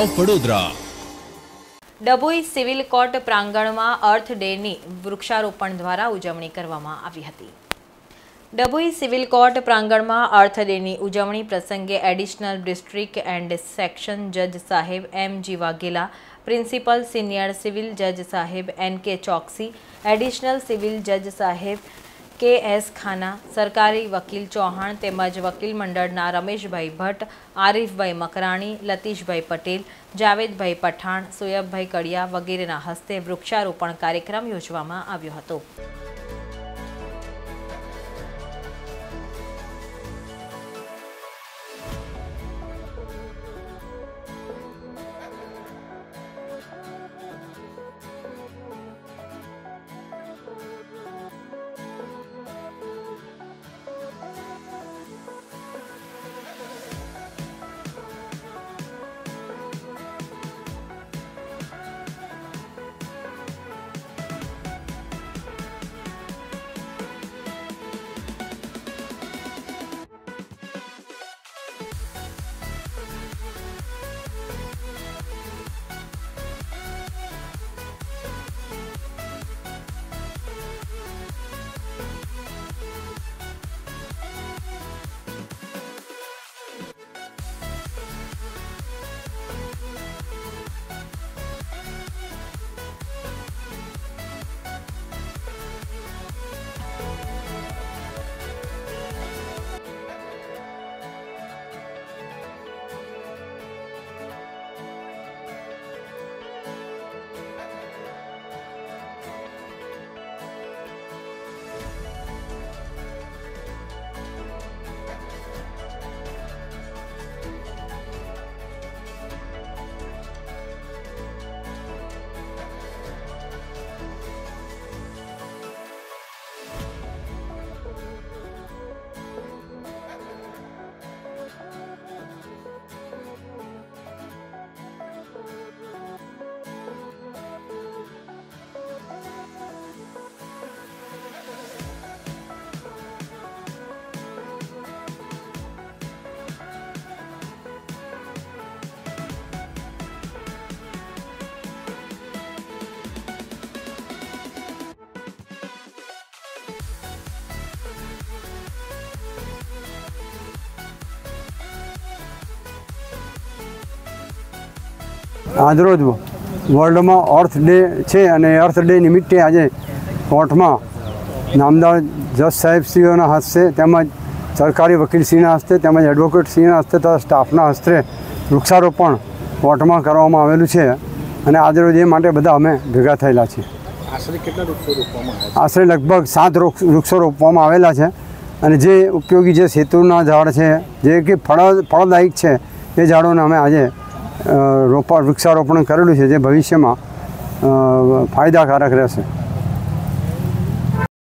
Of Vadodara. Dabhoi civil court પ્રાંગણમાં અર્થ ડેની વૃક્ષારોપણ દ્વારા ઉજવણી કરવામાં આવી હતી। ડભોઈ સિવિલ કોર્ટ પ્રાંગણમાં અર્થ ડેની ઉજવણી પ્રસંગે એડિશનલ ડિસ્ટ્રિક્ટ એન્ડ સેક્શન જજ સાહેબ એમ.જી. વાઘેલા, પ્રિન્સિપલ સિનિયર સિવિલ જજ સાહેબ એન.કે. ચોકસી, એડિશનલ સિવિલ જજ સાહેબ કે.એસ. ખાના, સરકારી વકીલ ચૌહાણ તેમજ વકીલ મંડળના રમેશભાઈ ભટ્ટ, આરીફભાઈ મકરાણી, લતીશભાઈ પટેલ, જાવેદભાઈ પઠાણ, સોયબભાઈ કડિયા વગેરેના હસ્તે વૃક્ષારોપણ કાર્યક્રમ યોજવામાં આવ્યો હતો। આજરોજ વર્લ્ડમાં અર્થ ડે છે અને અર્થ ડે નિમિત્તે આજે કોર્ટમાં નામદાર જજ સાહેબશ્રીઓના હસ્તે તેમજ સરકારી વકીલશ્રીના હસ્તે તેમજ એડવોકેટશ્રીના હસ્તે તથા સ્ટાફના હસ્તે વૃક્ષારોપણ કોર્ટમાં કરવામાં આવેલું છે અને આજરોજ એ માટે બધા અમે ભેગા થયેલા છીએ। આશરે કેટલા વૃક્ષો રોપવામાં આવ્યા? આશરે લગભગ 7 વૃક્ષો રોપવામાં આવેલા છે અને જે ઉપયોગી જે સેતુના ઝાડ છે જે કે ફળદાયક છે એ ઝાડોને અમે આજે વૃક્ષારોપણ કરેલું છે જે ભવિષ્યમાં ફાયદાકારક રહેશે।